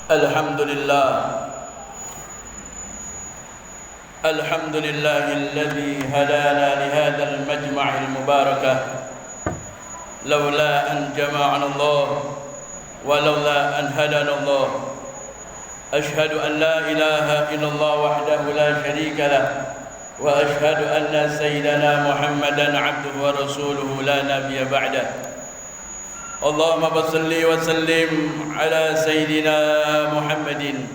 الحمد لله الذي هدانا لهذا المجمع المبارك لولا أن جمعنا الله ولولا أن هدانا الله أشهد أن لا إله إلا الله وحده لا شريك له وأشهد أن سيدنا محمدا عبده ورسوله لا نبي بعده اللهم صل وسلم على سيدنا محمد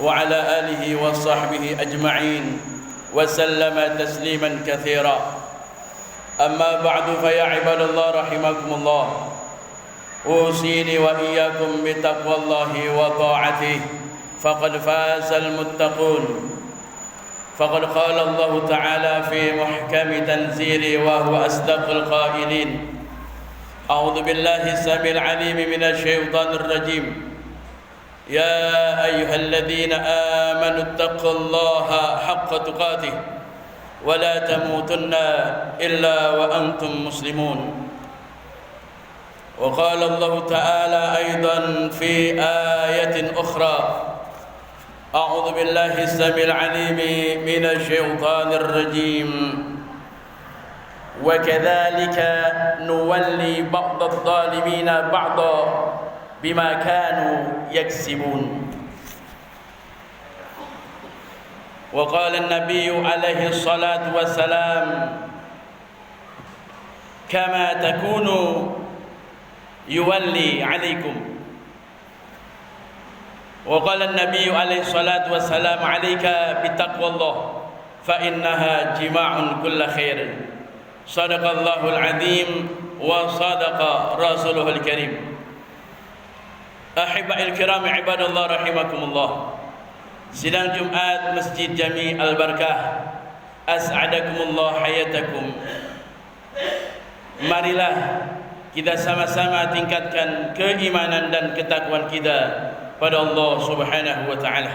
وعلى آله وصحبه أجمعين وسلم تسليما كثيرا أما بعد فيا عباد الله رحمكم الله أوصيني وإياكم بتقوى الله وطاعته فقد فاز المتقون فقد قال الله تعالى في محكم تنزيله وهو أصدق القائلين أعوذ بالله السميع العليم من الشيطان الرجيم يا أيها الذين آمنوا اتقوا الله حق تقاته ولا تموتن إلا وأنتم مسلمون وقال الله تعالى أيضا في آية أخرى أعوذ بالله السميع العليم من الشيطان الرجيم وكذلك نولي بعض الظالمين بعضا بما كانوا يكسبون وقال النبي عليه الصلاة والسلام كما تكونوا يولي عليكم وقال النبي عليه الصلاة والسلام عليك بتقوى الله فإنها جماع كل خير صدق الله العظيم وصدق رسوله الكريم أحبائي الكرام عباد الله رحمكم الله sidang Jumat Masjid Jami Al-Barakah as'adakumullah hayatakum. Marilah kita sama-sama tingkatkan keimanan dan ketakwaan kita pada Allah Subhanahu wa taala.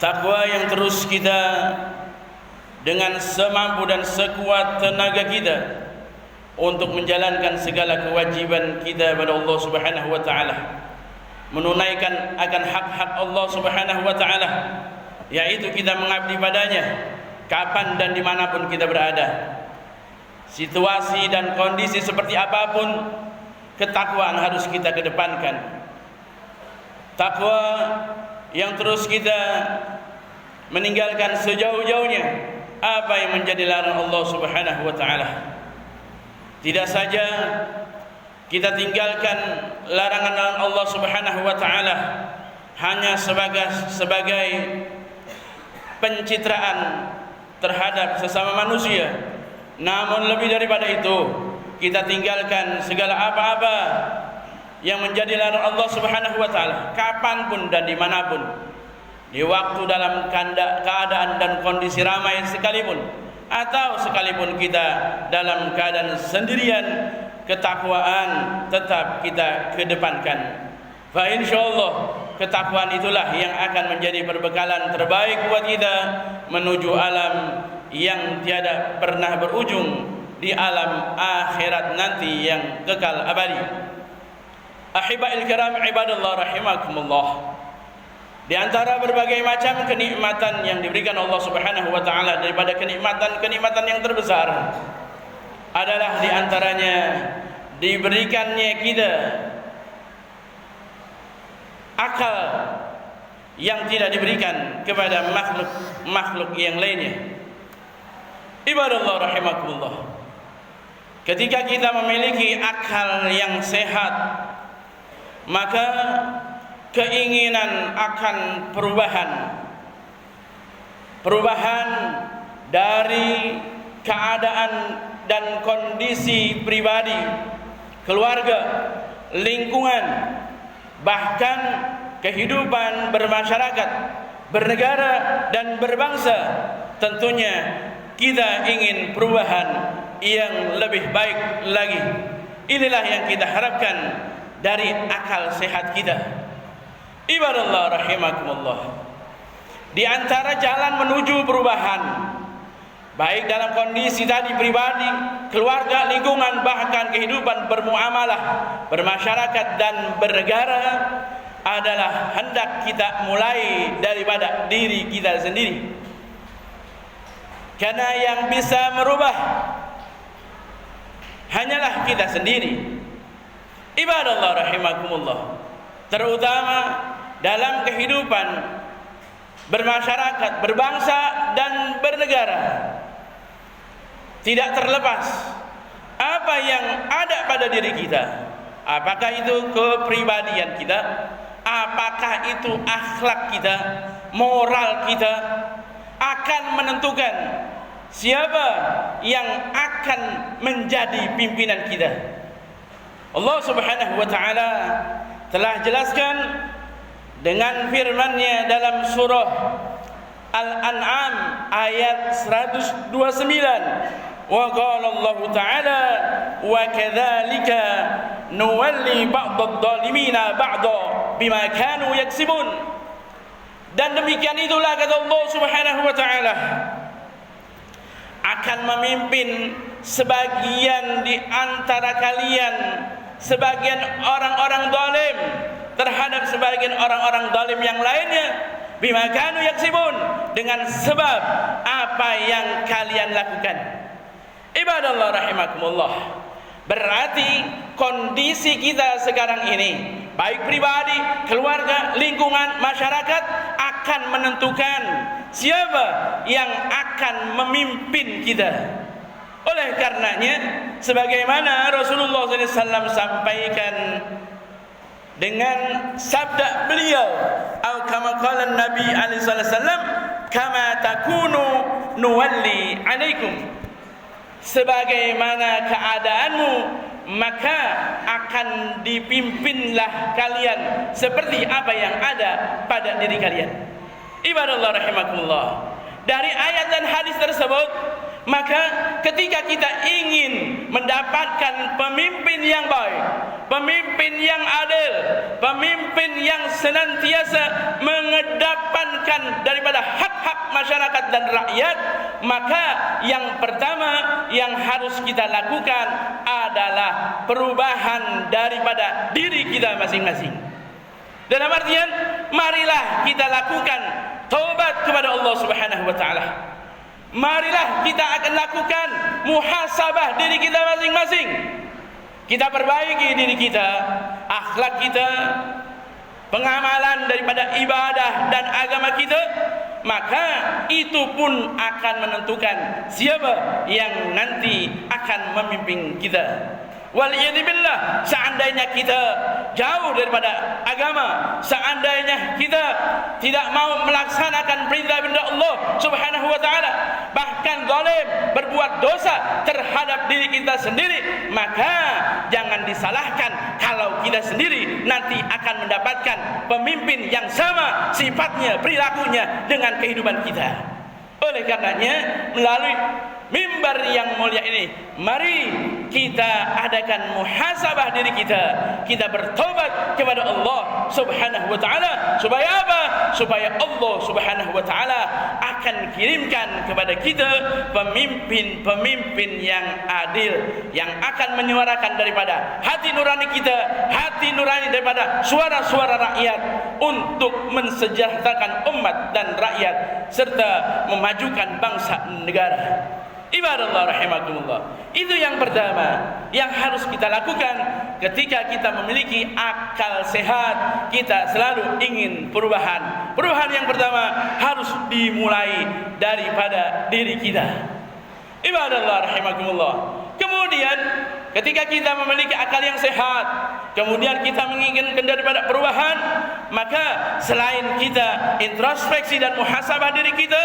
Takwa yang terus kita dengan semampu dan sekuat tenaga kita untuk menjalankan segala kewajiban kita pada Allah Subhanahu wa taala, menunaikan akan hak-hak Allah Subhanahu wa taala, yaitu kita mengabdi padanya kapan dan dimanapun kita berada. Situasi dan kondisi seperti apapun, ketakwaan harus kita kedepankan. Takwa yang terus kita meninggalkan sejauh-jauhnya apa yang menjadi larangan Allah Subhanahu wa taala. Tidak saja kita tinggalkan larangan Allah Subhanahu wa taala hanya sebagai pencitraan terhadap sesama manusia, namun lebih daripada itu kita tinggalkan segala apa-apa yang menjadi larangan Allah Subhanahu wa taala kapanpun dan dimanapun, di waktu dalam keadaan dan kondisi ramai sekalipun, atau sekalipun kita dalam keadaan sendirian, ketakwaan tetap kita kedepankan. Fa insyaallah ketakwaan itulah yang akan menjadi perbekalan terbaik buat kita menuju alam yang tiada pernah berujung, di alam akhirat nanti yang kekal abadi. Ahibail kiram ibadallah rahimakumullah. Di antara berbagai macam kenikmatan yang diberikan Allah Subhanahu wa taala, daripada kenikmatan yang terbesar adalah di antaranya diberikannya kita akal yang tidak diberikan kepada makhluk yang lainnya. Ibadallah rahimakumullah. Ketika kita memiliki akal yang sehat, maka keinginan akan perubahan dari keadaan dan kondisi pribadi, keluarga, lingkungan, bahkan kehidupan bermasyarakat, bernegara dan berbangsa, tentunya kita ingin perubahan yang lebih baik lagi. Inilah yang kita harapkan dari akal sehat kita. Ibadallah rahimakumullah. Di antara jalan menuju perubahan, baik dalam kondisi tadi pribadi, keluarga, lingkungan, bahkan kehidupan bermuamalah, bermasyarakat dan bernegara, adalah hendak kita mulai daripada diri kita sendiri. Karena yang bisa merubah hanyalah kita sendiri. Ibadallah rahimakumullah, terutama dalam kehidupan bermasyarakat, berbangsa dan bernegara, tidak terlepas apa yang ada pada diri kita. Apakah itu kepribadian kita, apakah itu akhlak kita, moral kita, akan menentukan siapa yang akan menjadi pimpinan kita. Allah Subhanahu wa taala telah jelaskan dengan firman-Nya dalam surah Al-An'am ayat 129, wa qala Allah ta'ala wa kadzalika nuwalli ba'dadh-dhalimina ba'dha bima kanu yaksibun. Dan demikian itulah kata Allah Subhanahu wa taala, akan memimpin sebagian di antara kalian, sebagian orang-orang zalim terhadap sebagian orang-orang zalim yang lainnya, bima kanu yaksibun, dengan sebab apa yang kalian lakukan. Ibadallah rahimakumullah, berarti kondisi kita sekarang ini, baik pribadi, keluarga, lingkungan, masyarakat, akan menentukan siapa yang akan memimpin kita. Oleh karenanya, sebagaimana Rasulullah SAW sampaikan dengan sabda beliau, atau kama qala Nabi alaihi wasallam, kama takunu nuwalli alaikum, sebagaimana keadaanmu maka akan dipimpinlah kalian seperti apa yang ada pada diri kalian. Ibadallah rahimakumullah, dari ayat dan hadis tersebut, maka ketika kita ingin mendapatkan pemimpin yang baik, pemimpin yang adil, pemimpin yang senantiasa mengedepankan daripada hak-hak masyarakat dan rakyat, maka yang pertama yang harus kita lakukan adalah perubahan daripada diri kita masing-masing. Dalam artian, marilah kita lakukan taubat kepada Allah Subhanahu wa taala. Marilah kita akan lakukan muhasabah diri kita masing-masing. Kita perbaiki diri kita, akhlak kita, pengamalan daripada ibadah dan agama kita, maka itu pun akan menentukan siapa yang nanti akan memimpin kita. Waliyadzubillah, seandainya kita jauh daripada agama, seandainya kita tidak mau melaksanakan perintah-perintah Allah Subhanahu wa taala, bahkan zalim, berbuat dosa terhadap diri kita sendiri, maka jangan disalahkan kalau kita sendiri nanti akan mendapatkan pemimpin yang sama sifatnya, perilakunya dengan kehidupan kita. Oleh karenanya, melalui mimbar yang mulia ini, mari kita adakan muhasabah diri kita. Kita bertobat kepada Allah Subhanahu wa taala, supaya apa? Supaya Allah Subhanahu wa taala akan kirimkan kepada kita pemimpin-pemimpin yang adil, yang akan menyuarakan daripada hati nurani kita, hati nurani daripada suara-suara rakyat, untuk mensejahterakan umat dan rakyat serta memajukan bangsa negara. Ibadallah rahimakumullah, itu yang pertama yang harus kita lakukan ketika kita memiliki akal sehat. Kita selalu ingin perubahan. Perubahan yang pertama harus dimulai daripada diri kita. Ibadallah rahimakumullah. Kemudian ketika kita memiliki akal yang sehat, kemudian kita menginginkan daripada perubahan, maka selain kita introspeksi dan muhasabah diri kita,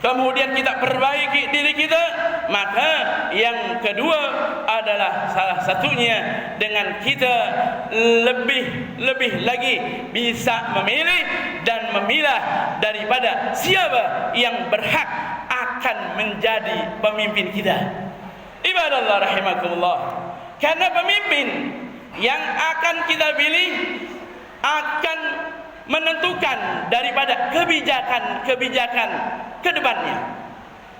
kemudian kita perbaiki diri kita, maka yang kedua adalah salah satunya dengan kita lebih lagi bisa memilih dan memilah daripada siapa yang berhak akan menjadi pemimpin kita. Ibadallah rahimakumullah, karena pemimpin yang akan kita pilih akan menentukan daripada kebijakan-kebijakan ke depannya.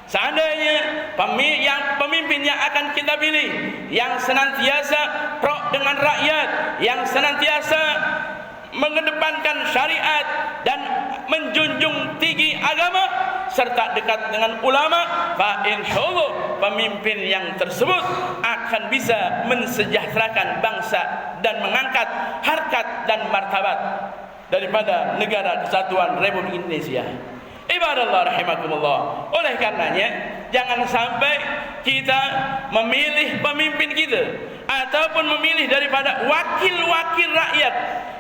Seandainya pemimpin yang akan kita pilih yang senantiasa pro dengan rakyat, yang senantiasa mengedepankan syariat dan menjunjung tinggi agama serta dekat dengan ulama, fa insyaallah pemimpin yang tersebut akan bisa mensejahterakan bangsa dan mengangkat harkat dan martabat daripada negara kesatuan Republik Indonesia. Ibadallah rahimakumullah. Oleh karenanya jangan sampai kita memilih pemimpin kita ataupun memilih daripada wakil-wakil rakyat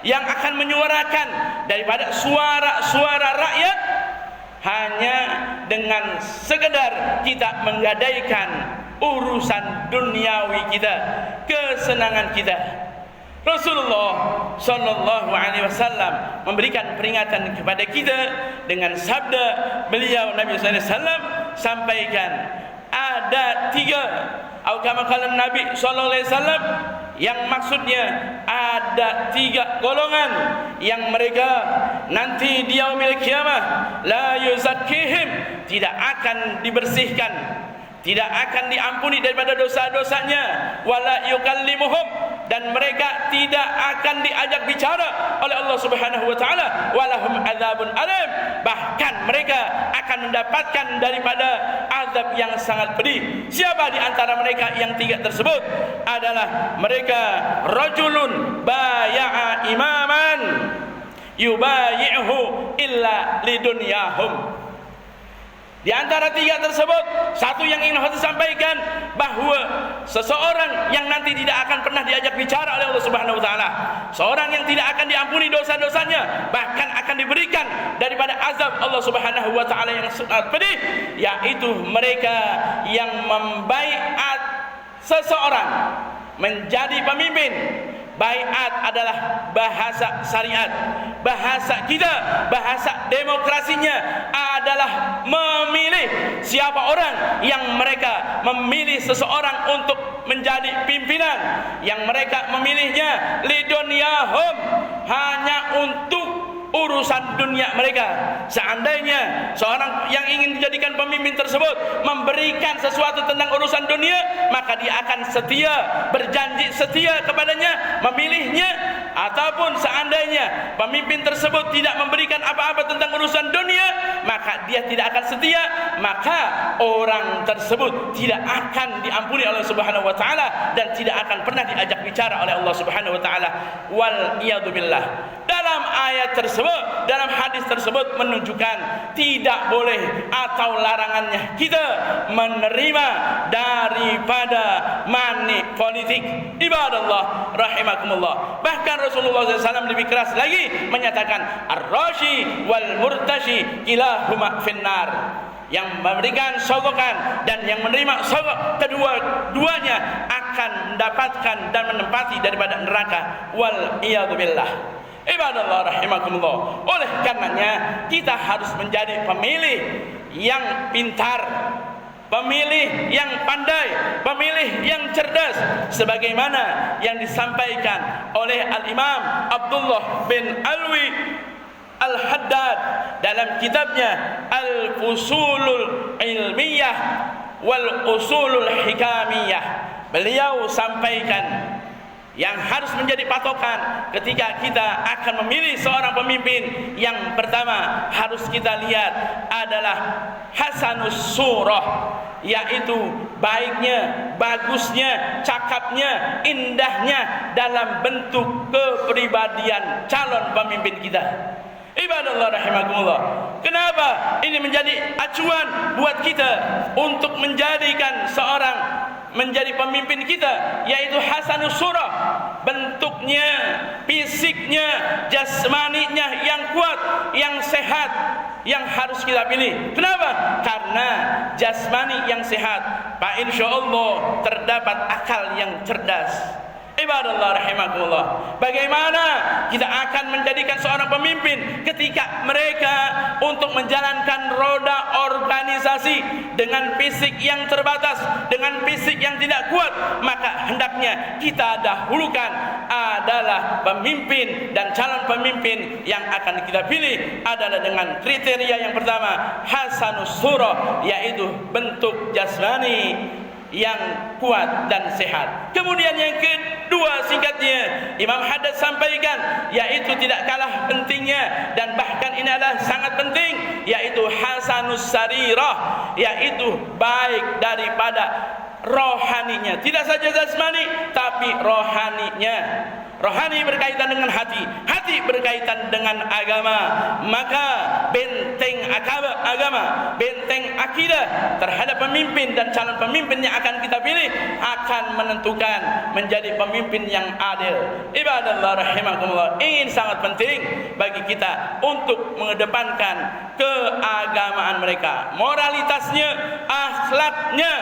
yang akan menyuarakan daripada suara-suara rakyat hanya dengan sekedar kita menggadaikan urusan duniawi kita, kesenangan kita. Rasulullah sallallahu alaihi wasallam memberikan peringatan kepada kita dengan sabda beliau Nabi sallallahu alaihi wasallam sampaikan ada 3 atau kama kala Nabi sallallahu alaihi wasallam yang maksudnya ada 3 golongan yang mereka nanti di yaumil qiyamah la yuzakkihim, tidak akan dibersihkan, tidak akan diampuni daripada dosa-dosanya, wala yukallimuhum, dan mereka tidak akan diajak bicara oleh Allah Subhanahu wa taala, walahum adzabun alim, bahkan mereka akan mendapatkan daripada azab yang sangat pedih. Siapa di antara mereka yang 3 tersebut? Adalah mereka rajulun baya'a imaman yubayi'hu illa lidunyahum. Di antara 3 tersebut, satu yang ingin saya sampaikan bahwa seseorang yang nanti tidak akan pernah diajak bicara oleh Allah Subhanahu wa taala, seorang yang tidak akan diampuni dosa-dosanya, bahkan akan diberikan daripada azab Allah Subhanahu wa taala yang sangat pedih, yaitu mereka yang membaiat seseorang menjadi pemimpin. Baiat adalah bahasa syariat. Bahasa kita, bahasa demokrasinya adalah memilih siapa orang yang mereka memilih seseorang untuk menjadi pimpinan, yang mereka memilihnya lidunyahum, hanya untuk urusan dunia mereka. Seandainya seorang yang ingin dijadikan pemimpin tersebut memberikan sesuatu tentang urusan dunia, maka dia akan setia, berjanji setia kepadanya, memilihnya. Ataupun seandainya pemimpin tersebut tidak memberikan apa-apa tentang urusan dunia, maka dia tidak akan setia, maka orang tersebut tidak akan diampuni oleh Subhanahu wa taala dan tidak akan pernah diajak bicara oleh Allah Subhanahu wa taala. Wal iyadu billah. Dalam ayat tersebut, dalam hadis tersebut menunjukkan tidak boleh atau larangannya kita menerima daripada money politik. Ibadallah rahimakumullah. Bahkan Rasulullah SAW lebih keras lagi menyatakan ar-rashi wal murtashi kilahuma finnar. Yang memberikan sogokan dan yang menerima sogok, kedua-duanya akan mendapatkan dan menempati daripada neraka. Wal iyadu billah. Ibadallah rahimakumullah. Oleh karenanya kita harus menjadi pemilih yang pintar, pemilih yang pandai, pemilih yang cerdas, sebagaimana yang disampaikan oleh Al-Imam Abdullah bin Alwi Al-Haddad dalam kitabnya Al-Usulul Ilmiyah wal Usulul Hikamiyah. Beliau sampaikan yang harus menjadi patokan ketika kita akan memilih seorang pemimpin, yang pertama harus kita lihat adalah hasanus surah, yaitu baiknya, bagusnya, cakapnya, indahnya dalam bentuk kepribadian calon pemimpin kita. Ibadallah rahimakumullah. Kenapa ini menjadi acuan buat kita untuk menjadikan seorang menjadi pemimpin kita, yaitu hasanus surah, bentuknya, fisiknya, jasmaninya yang kuat, yang sehat, yang harus kita pilih. Kenapa? Karena jasmani yang sehat, Pak, insyaallah terdapat akal yang cerdas. Ibadallah rahimakumullah. Bagaimana kita akan menjadikan seorang pemimpin ketika mereka untuk menjalankan roda organisasi dengan fisik yang terbatas, dengan fisik yang tidak kuat, maka hendaknya kita dahulukan adalah pemimpin, dan calon pemimpin yang akan kita pilih adalah dengan kriteria yang pertama, hasanus surah, yaitu bentuk jasmani yang kuat dan sehat. Kemudian yang kedua, singkatnya Imam Haddad sampaikan, yaitu tidak kalah pentingnya dan bahkan ini adalah sangat penting, yaitu hasanus sarirah, yaitu baik daripada rohaninya, tidak saja jasmani tapi rohaninya. Rohani berkaitan dengan hati, hati berkaitan dengan agama. Maka benteng agama, benteng akidah terhadap pemimpin dan calon pemimpin yang akan kita pilih akan menentukan menjadi pemimpin yang adil. Ibadallah rahimakumullah, ini sangat penting bagi kita untuk mengedepankan keagamaan mereka, moralitasnya, akhlaknya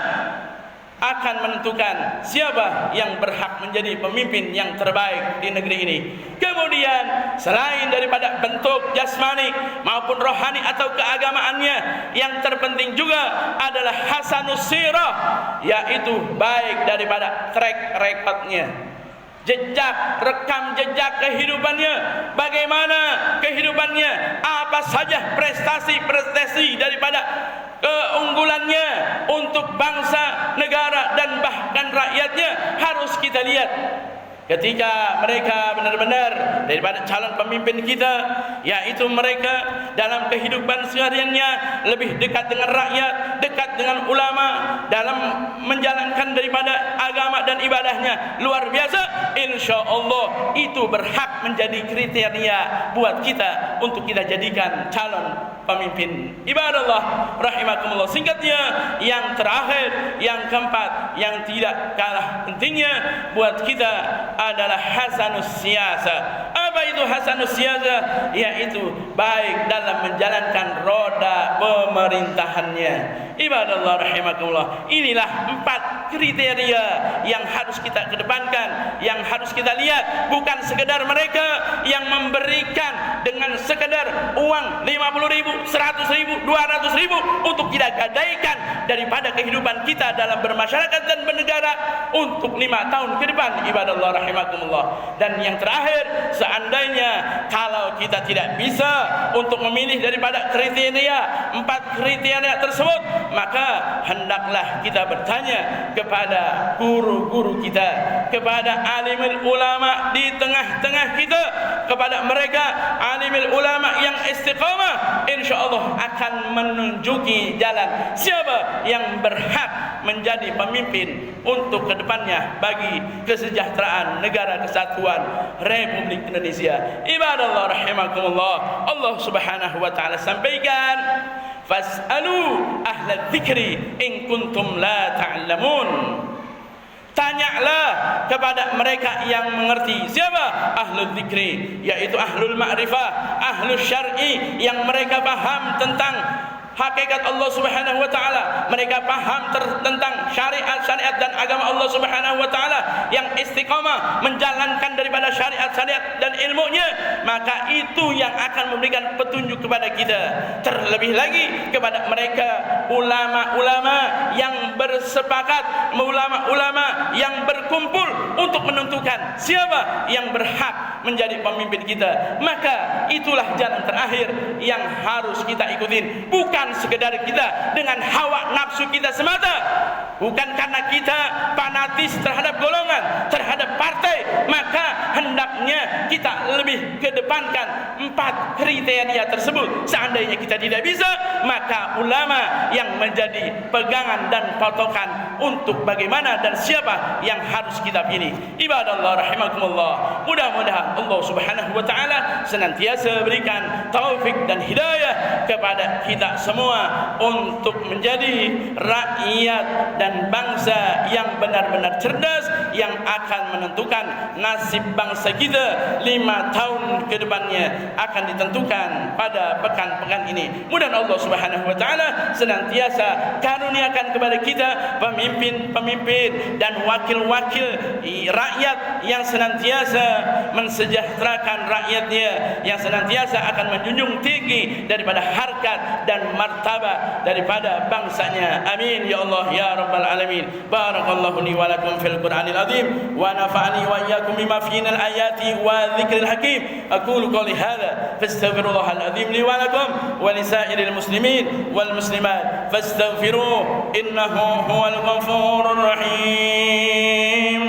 akan menentukan siapa yang berhak menjadi pemimpin yang terbaik di negeri ini. Kemudian selain daripada bentuk jasmani maupun rohani atau keagamaannya, yang terpenting juga adalah hasanus sirah, yaitu baik daripada track recordnya, jejak, rekam jejak kehidupannya, bagaimana kehidupannya, apa saja prestasi daripada keunggulannya untuk bangsa, negara dan bahkan rakyatnya harus kita lihat. Ketika mereka benar-benar daripada calon pemimpin kita, yaitu mereka dalam kehidupan sehariannya lebih dekat dengan rakyat, dekat dengan ulama, dalam menjalankan daripada agama dan ibadahnya luar biasa, insya-Allah itu berhak menjadi kriteria buat kita untuk kita jadikan calon pemimpin. Ibadallah rahimakumullah, singkatnya yang terakhir, yang keempat, yang tidak kalah pentingnya buat kita adalah hasanus siyasah. Apa itu hasanus siyasah? Yaitu baik dalam menjalankan roda pemerintahannya. Ibadallah rahimakumullah, inilah 4 kriteria yang harus kita kedepankan, yang harus kita lihat. Bukan sekedar mereka yang memberikan dengan sekedar uang 50.000, 100.000, 200.000 untuk kita gadaikan daripada kehidupan kita dalam bermasyarakat dan bernegara untuk 5 tahun ke depan. Ibadallah rahimakumullah. Dan yang terakhir, seandainya kalau kita tidak bisa untuk memilih daripada kriteria 4 kriteria tersebut, maka hendaklah kita bertanya kepada guru-guru kita, kepada alimul ulama di tengah-tengah kita, kepada mereka alimul ulama yang istiqamah, insyaallah akan menunjuki jalan siapa yang berhak menjadi pemimpin untuk kedepannya bagi kesejahteraan negara kesatuan Republik Indonesia. Ibadallah rahimakumullah, Allah Subhanahu wa taala sampaikan, fas'alu ahla dzikri in kuntum la ta'lamun. Tanyalah kepada mereka yang mengerti. Siapa? Ahlul dzikri, yaitu ahlul ma'rifah, ahlul syar'i, yang mereka paham tentang hakikat Allah Subhanahu wa taala. Mereka paham tentang syariat dan agama Allah Subhanahu wa taala, yang istiqamah menjalankan daripada syariat dan ilmunya, maka itu yang akan memberikan petunjuk kepada kita. Terlebih lagi kepada mereka ulama-ulama yang bersepakat, ulama-ulama yang berkumpul untuk menentukan siapa yang berhak menjadi pemimpin kita. Maka itulah jalan terakhir yang harus kita ikutin, bukan sekedar kita dengan hawa nafsu kita semata, bukan karena kita fanatis terhadap golongan, terhadap partai, maka hendaknya kita lebih kedepankan 4 kriteria tersebut. Seandainya kita tidak bisa, maka ulama yang menjadi pegangan dan patokan untuk bagaimana dan siapa yang harus kita pilih. Ibadallah rahimakumullah, mudah-mudahan Allah Subhanahu wa taala senantiasa berikan taufik dan hidayah kepada kita semua untuk menjadi rakyat dan bangsa yang benar-benar cerdas, yang akan menentukan nasib bangsa kita 5 tahun ke depannya akan ditentukan pada pekan-pekan ini. Mudah Allah Subhanahu wa taala senantiasa karuniakan kepada kita pemimpin-pemimpin dan wakil-wakil rakyat yang senantiasa mensejahterakan rakyatnya, yang senantiasa akan menjunjung tinggi daripada harkat dan martabat daripada bangsanya. Amin ya Allah ya rabbal alamin. Barakallahu li wa lakum fil Qur'anil azim wa nafa'ani wa iyyakum bima fihi al ayati wa dzikril hakim. Aqulu qawli hadza fastaghfirullahal azim li wa lakum wa li sa'iril muslimin wal muslimat fastaghfiruhu innahu huwal ghafurur rahim.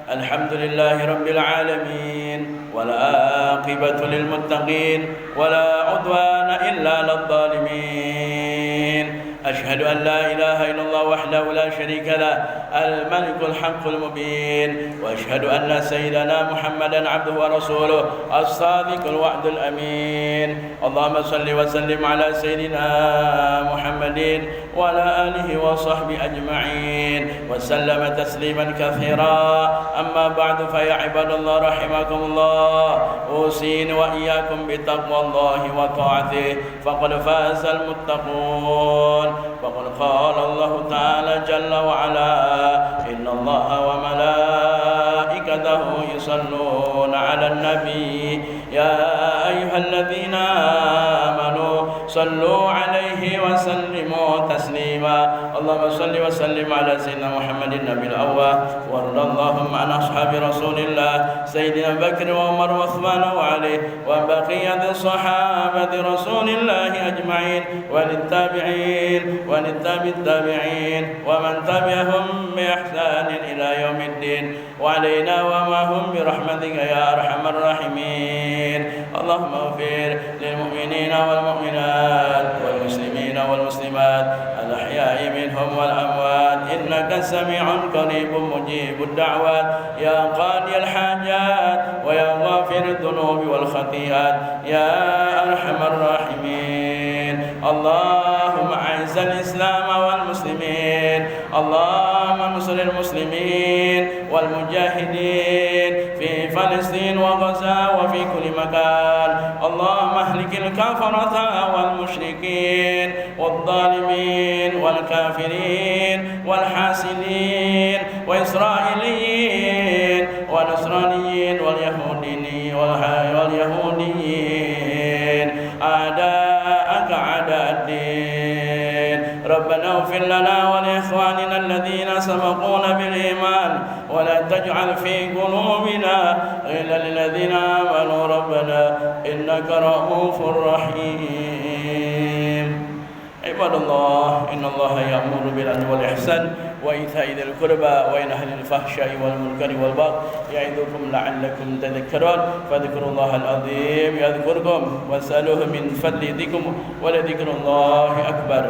الحمد لله رب العالمين والعاقبة للمتقين ولا عدوان إلا للظالمين. أشهد أن لا إله إلا الله وحده لا شريك له الملك الحق المبين، وأشهد أن سيدنا محمدا عبده ورسوله الصادق الوعد الأمين. اللهم صل وسلم على سيدنا محمد وعلى آله وصحبه أجمعين وسلم تسليما كثيرا. أما بعد فيا عباد الله رحمكم الله، أوصيني وإياكم بتقوى الله وطاعته فقد فاز المتقون. فقد قال الله تعالى جل وعلا: إن الله وملائكته يصلون على النبي يا أيها الذين آمنوا صلوا عليه وسلموا تسليما. اللهم صل وسلم على سيدنا محمد النبي الأول، وارض اللهم عن أصحاب رسول الله سيدنا بكر وعمر وعثمان وعلي وبقية الصحابة رسول الله أجمعين، وللتابعين التابعين ومن تبعهم بإحسان إلى يوم الدين، وعلينا ومعهم برحمتك يا أرحم الراحمين. اللهم اغفر للمؤمنين والمؤمنات والمسلمين والمسلمات الأحياء منهم والأموات، إنك سميع قريب مجيب الدعوات يا قاضي الحاجات ويا غافر الذنوب والخطيئات يا أرحم الراحمين. اللهم أعز الإسلام والمسلمين، اللهم انصر المسلمين والمجاهدين في فلسطين وغزة وفي كل مكان. اللهم اهلك الكفرة والمشركين والظالمين والكافرين والحاسدين وإسرائيليين ونصرانيين واليهوديين أعداءك أعداء الدين. ربنا اغفر لنا ولإخواننا الذين سبقونا بالإيمان ولا تجعل في قلوبنا غلا للذين آمنوا ربنا إنك رؤوف رحيم. عباد الله، إن الله يأمر بالعدل والإحسان وإيتاء ذي القربى وينهى عن الفحشاء والمنكر والبغي يعظكم لعلكم تذكرون. فاذكروا الله العظيم يذكركم واسألوه من فضل ذكركم ولذكر الله أكبر.